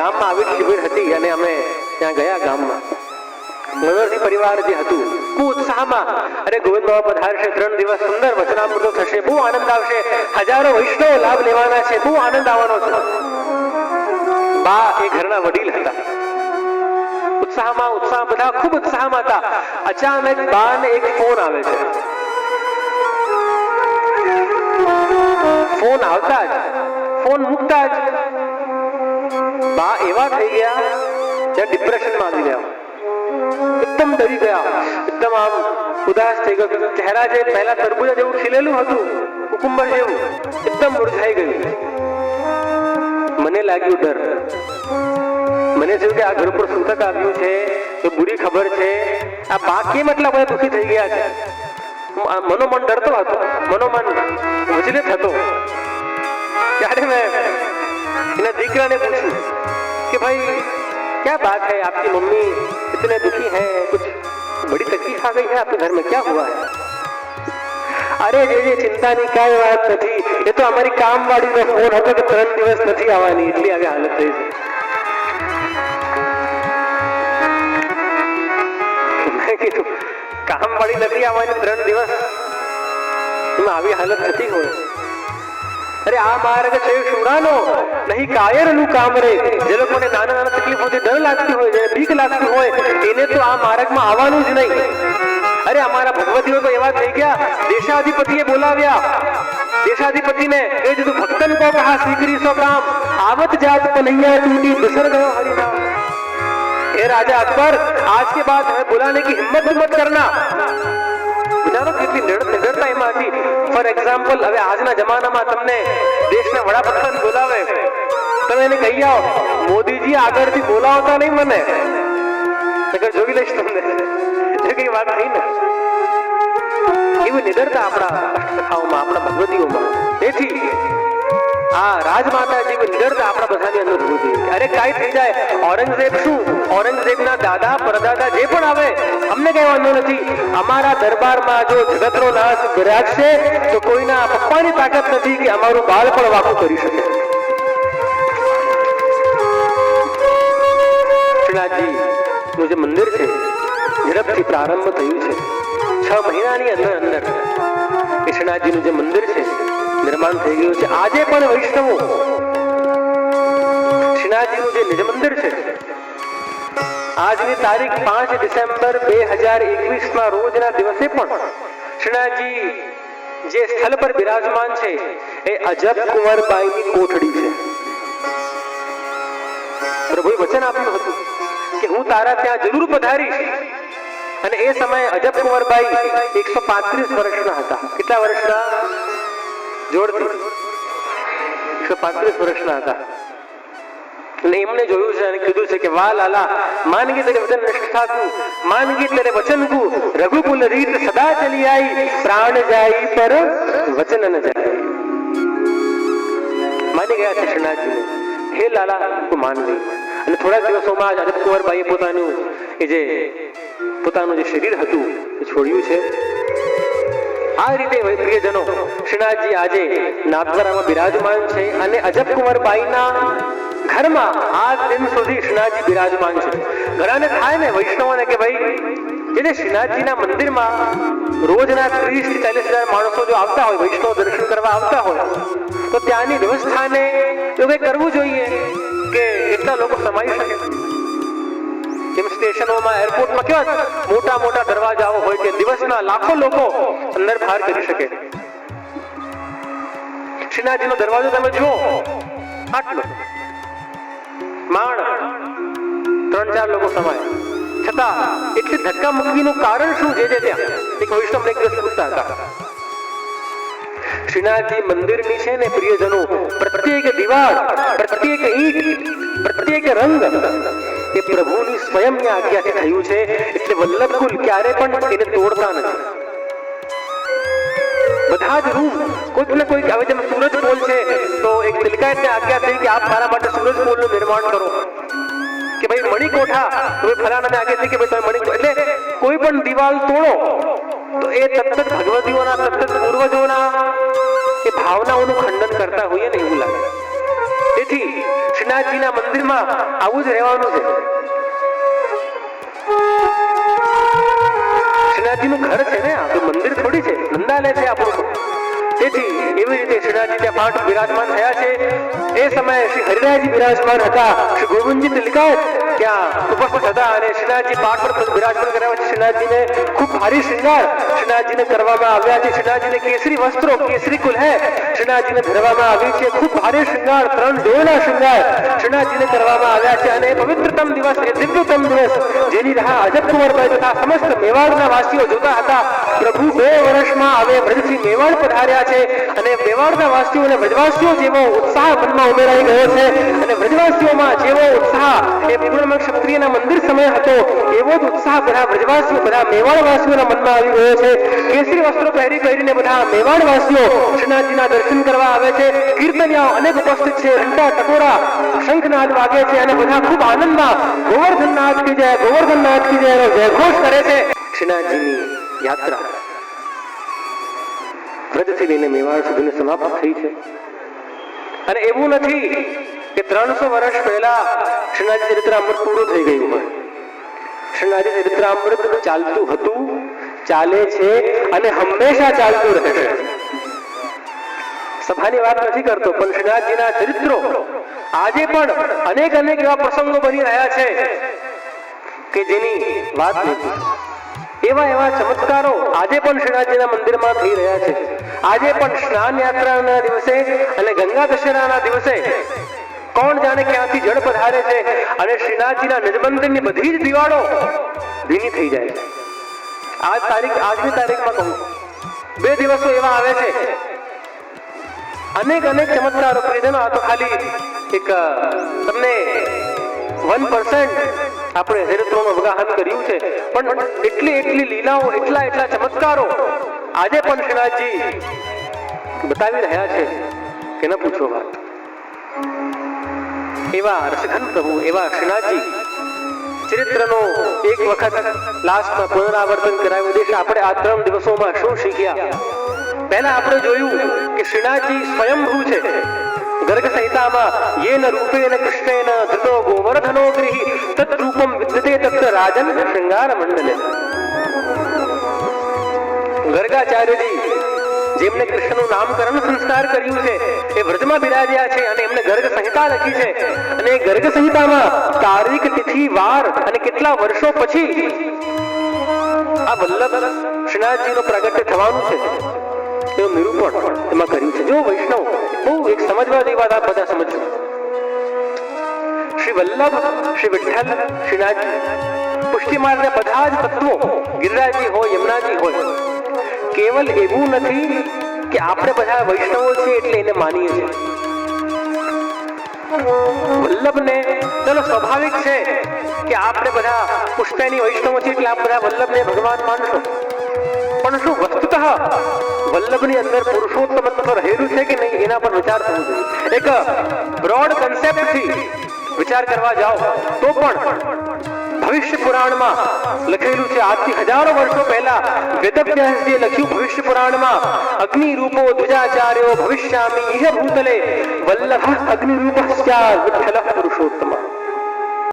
ગામમાં આવી શિબિર હતી અને અમે ત્યાં ગયા ગામમાં. મનોહરજી પરિવાર જે હતું ખૂબ ઉત્સાહમાં, અરે ગોવિંદ બાબા પધારશે, 3 દિવસ સુંદર વચનામૃતો થશે, બહુ આનંદ આવશે, હજારો વૈષ્ણવ લાભ લેવાના છે, બહુ આનંદ આવવાનો છે. બા એ ઘરના વડીલ હતા. ઉત્સાહમાં બધા ખૂબ ઉત્સાહમાં હતા. અચાનક બાને એક ફોન આવે છે. ફોન આવતા જ, ફોન મૂકતા જ બા એવા થઈ ગયા જે ડિપ્રેશનમાં આવી ગયા, એકદમ ડરી ગયા, એકદમ આમ ઉદાસ થઈ ગયો. ચહેરા જે પહેલા તરબૂજા જેવું ખીલેલું હતું, કુકુંબર જેવું, એકદમ મુરઝાઈ ગયું. મને લાગ્યું ડર. મને થયું કે આ ઘર પર સૂતક આવ્યું છે તો બુરી ખબર છે. આ બા કેમ એટલા બધા દુઃખી થઈ ગયા છે? મનોમન ડરતો હતો, મનોમન વિચલિત હતો. ત્યારે મેં એના દીકરાને પૂછ્યું कि भाई क्या बात है, आपकी मम्मी इतने दुखी हैं, कुछ बड़ी तकलीफ आ गई है आपके घर में, क्या हुआ है? अरे ये चिंताની કાંઈ વાત નથી, એ તો અમારી કામવાળીનો ફોન હતો કે 3 દિવસ નથી આવવાની, એટલી આવી હાલત થઈ છે. મેં કીધું કામવાળી નથી આવવાની 3 દિવસ, એમાં આવી હાલત થતી હોય? અરે આ માર્ગ છે શુરાનો, નહીં કાયરનું કામ રે. જે લોકોને નાના નાના તકલીફોથી ડર લાગતી હોય, જેને બીક લાગતી હોય, એને તો આ માર્ગમાં આવવાનું જ નહીં. અરે અમારા ભગવતીઓ તો એવા થઈ ગયા, દેશાધિપતિએ બોલાવ્યા. દેશાધિપતિને એ દીધું, ભક્તન કો કહા સ્વીકરી સો કામ, આવત જાત કનૈયા टूटी बिसर गयो हरिनाम. हे राजा अकबर, आज के बाद हमें बुलाने की हिम्मत मत करना. વિચારો કેટલી નિડરતા એમાં હતી. ફોર એક્ઝામ્પલ, હવે આજના જમાનામાં તમને દેશના વડાપ્રધાન બોલાવે, તમે એને કહી આવો, મોદીજી આગળથી બોલાવતા નહીં મને, જોઈ લઈશ તમને, કઈ વાત નહીં ને. એવી નિડરતા આપણા અષ્ટકથાઓમાં, આપણા ભગવતીઓમાં. તેથી આ રાજમાતા જેવી નિડરતા આપણા બધાની અંદર હોવી જોઈએ. અરે કાંઈ થઈ જાય, ઔરંગઝેબ શું, ઔરંગઝેબના દાદા પરદાદા જે પણ આવે, અમને કઈ વાંધો નથી. અમારા દરબારમાં જો જગતનો નાશ બિરાજશે તો કોઈના પપ્પાની તાકાત નથી કે અમારું બાળ પણ વાકું કરી શકે. શ્રીનાથજી નું જે મંદિર છે, ઝડપથી પ્રારંભ થયું છે. 6 મહિનાની અંદર એ શ્રીનાથજીનું જે મંદિર છે નિર્માણ થઈ ગયું છે. આજે પણ વૈષ્ણવો શ્રીનાથજીનું જે નિજ મંદિર છે, આજની તારીખ 5 ડિસેમ્બર 2021 ના રોજના દિવસે પણ શ્રીનાથજી જે સ્થળ પર બિરાજમાન છે એ અજબ કુંવરબાઈની કોઠડી છે. પ્રભુએ વચન આપ્યું હતું કે હું તારા ત્યાં જરૂર પધારીશ. અને એ સમયે અજબ કુંવરબાઈ 135 વર્ષના હતા. કેટલા વર્ષના? જોડતી 135 વર્ષના હતા. અને એમને જોયું છે અને કીધું છે કે વાહ લાલા, માનગી તેરે વચન નિષ્ઠ થાકું, માનગી તેરે વચન કુ, રઘુકુલ રીત સદા ચલી આઈ, પ્રાણ જાય પર વચન ન જાય. માની ગયા છે શ્રીનાથજી. હે લાલા, તું માન ગઈ. અને થોડા દિવસોમાં જ અજબ કુંવરબાઈએ પોતાનું જે શરીર હતું એ છોડ્યું છે. આ રીતે પ્રિયજનો, શ્રીનાથજી આજે નાગદરામાં બિરાજમાન છે. અને અજબ કુંવરબાઈના ઘરમાં આજ દિન સુધી શ્રીનાથજી બિરાજમાન છે. ઘણાને થાય ને વૈષ્ણવોને કે ભાઈ, જેને શ્રીનાથજીના મંદિરમાં રોજના 30 થી 40 હજાર માણસો જો આવતા હોય, વૈષ્ણવ દર્શન કરવા આવતા હોય, તો ત્યાંની વ્યવસ્થાને તો કંઈ કરવું જોઈએ કે એટલા લોકો સમાઈ શકે. જેમ સ્ટેશનોમાં, એરપોર્ટમાં કેવા મોટા મોટા દરવાજાઓ હોય કે દિવસના લાખો લોકો અંદર બહાર કરી શકે. શ્રીનાથજીનો દરવાજો તમે જુઓ, આટલો માણ 3-4 લોકો સમાય, છતાં એટલી ધક્કા મૂકીનું કારણ શું? જે ત્યાં એક વૈષ્ણવને એક દિવસ પૂછતા હતા, શ્રીનાથજી મંદિરની છે ને પ્રિયજનો, પ્રત્યેક દિવાલ, પ્રત્યેક ઈંટ, પ્રત્યેક રંગ એ પ્રભુની સ્વયંની આજ્ઞાથી થયું છે. એટલે વલ્લભકુલ ક્યારે પણ એને તોડતા નથી. બધા જ રૂમ કોઈક ને કોઈક, હવે જેમ સૂરજ પોલ છે તો એક તિલકાયતને આજ્ઞા થઈ કે આપ મારા માટે સૂરજ પોલનું નિર્માણ કરો, કે ભાઈ મણિકોઠા, તો ફલાણાને આજ્ઞા થઈ કે ભાઈ તમે મણિકોઠા, એટલે કોઈ પણ દિવાલ તોડો તો એ તત્ત ભગવતીઓના, તત્ત પૂર્વજોના એ ભાવનાઓનું ખંડન કરતા હોઈએ ને એવું લાગે. તેથી શ્રીનાથજીના મંદિરમાં આવું જ રહેવાનું છે. શ્રીનાથજીનું ઘર છે ને, આ તો મંદિર થોડી છે, નંદાલય છે આપણું. તેથી એવી રીતે શ્રીનાથજી ત્યાં પાઠ બિરાજમાન થયા છે. એ સમયે શ્રી હરિરાયજી બિરાજમાન હતા, શ્રી ગોવિંદજી તિલકાયત ત્યાં ઉપસ્થિત હતા અને શ્રીનાથજી પાઠ પર બિરાજમાન કર્યા છે. શ્રીનાથજીને ખૂબ ભારી શ્રૃંગાર શ્રીનાથજીને કરવામાં આવ્યા છે. શ્રીનાથજીને કેસરી વસ્ત્રો, કેસરી કુલહે શ્રીનાથજીને ધરવામાં આવી છે. ખૂબ ભારે શ્રૃંગાર, 3 જોડના શ્રૃંગાર શ્રીનાથજીને કરવામાં આવ્યા છે. અને પવિત્રતમ દિવસ, એ દિવ્યતમ દિવસ જેની રાહ અજબ કુંવરભાઈ તથા સમસ્ત મેવાડના વાસીઓ જોતા હતા. પ્રભુ 2 વર્ષમાં હવે બ્રજથી મેવાડ પધાર્યા છે અને મેવાડના વાસીઓ અને બ્રજવાસીઓ જેવો ઉત્સાહ મનમાં ઉમેરાઈ ગયો છે અને બ્રજવાસીઓમાં જેવો ઉત્સાહ એ પૂર્ણ ક્ષત્રિયના મંદિર સમય હતો એવો જ ઉત્સાહ બધા બ્રજવાસીઓ, બધા મેવાડવાસીઓના મનમાં આવી ગયો છે. કેસરી વસ્ત્રો પહેરીને બધા મેવાડવાસીઓ શ્રીનાથજીના દર્શન કરવા આવે છે. કીર્તનિયાઓ અનેક ઉપસ્થિત છે, ઘંટા ટકોરા શંખનાદ વાગે છે અને બધા ખૂબ આનંદમાં ગોવર્ધનનાથ કી જય, ગોવર્ધનનાથ કી જય જયઘોષ કરે છે. શ્રીનાથજીની યાત્રા વ્રજથી લઈને મેવાડ સુધીની સમાપ્ત થઈ છે. અને એવું નથી કે 300 વર્ષ પહેલા શ્રીનાથજી ચરિત્રામૃત પૂરું થઈ ગયું હોય. શ્રીનાથજી ચરિત્રામૃત ચાલતું હતું, ચાલે છે અને હંમેશા ચાલતું રહેશે. સભાની વાત નથી કરતો, પણ શ્રીનાથજીના ચરિત્રો આજે પણ અનેક એવા પ્રસંગો બની રહ્યા છે કે જેની વાત નથી. એવા ચમત્કારો આજે પણ શ્રીનાથજીના મંદિરમાં થઈ રહ્યા છે. આજે પણ સ્નાન યાત્રાના દિવસે અને ગંગા દશેરાના દિવસે કોણ જાણે ક્યાંથી જળ પધારે છે અને શ્રીનાથજીના નિજમંદિરની બધી જ દિવાળો ભીની થઈ જાય છે. આજની તારીખમાં કહું, 2 દિવસો એવા આવે છે, અનેક ચમત્કારો કરી. આ તો ખાલી એક તમને 1% આપણે ચરિત્રોનું અવગાહન કર્યું છે, પણ એટલી લીલાઓ, એટલા ચમત્કારો આજે પણ શ્રીનાથજી બતાવી રહ્યા છે કે ન પૂછો વાત. એવા રસઘન પ્રભુ, એવા શ્રીનાથજી ચરિત્રનો એક વખત લાસ્ટમાં પુનરાવર્તન કરાવી દઈશ. આપણે આ 3 દિવસોમાં શું શીખ્યા? પહેલા આપણે જોયું કે શ્રીનાથજી સ્વયંભૂ છે. ગર્ગ સંહિતામાં યેન રૂપેણ કૃષ્ણેન ધૃતો ગોવર્ધનો ગૃહી તદ્રૂપમ વિદ્યતે તત્ર રાજન શૃંગાર મંડલે. ગર્ગાચાર્યજી જેમને કૃષ્ણનું નામકરણ સંસ્કાર કર્યું છે એ વ્રજમાં બિરાજ્યા છે અને એમને ગર્ગ સંહિતા લખી છે. અને ગર્ગ સંહિતામાં તારીખ, તિથિ, વાર અને કેટલા વર્ષો પછી આ વલ્લભ શ્રીનાથજીનું પ્રાગટ્ય થવાનું છે એનું નિરૂપણ એમાં કર્યું છે. જો વૈષ્ણવ બહુ એક સમજવા જેવી વાત, આપ બધા સમજો. શ્રી વલ્લભ, શ્રી વિઠ્ઠલ, શ્રીનાથજી, પુષ્ટિ માર્ગના બધા જ તત્વો, ગિરિરાજજી હોય, યમુનાજી હોય, કેવલ એવું નથી કે આપણે બધા વૈષ્ણવો છીએ એટલે એને માનીએ છીએ. વલ્લભને ચલો સ્વાભાવિક છે કે આપણે બધા પુષ્ટિની વૈષ્ણવો છીએ એટલે આપ બધા વલ્લભને ભગવાન માનશો, પણ શું વસ્તુતઃ વલ્લભની અંદર પુરુષોત્તમત્વ રહેલું છે કે નહીં એના પર વિચાર થવો જોઈએ. એક બ્રોડ કન્સેપ્ટથી વિચાર કરવા જાઓ તો પણ ભવિષ્ય પુરાણમાં લખેલું છે, આજથી હજારો વર્ષો પહેલા વેદવ્યાસજીએ લખ્યું ભવિષ્ય પુરાણમાં, અગ્નિ રૂપો દ્વિજાચાર્યો ભવિષ્યામિ ઇહ ભૂતલે વલ્લભ અગ્નિ રૂપઃ સ્યાદ વિઠ્ઠલઃ પુરુષોત્તમઃ.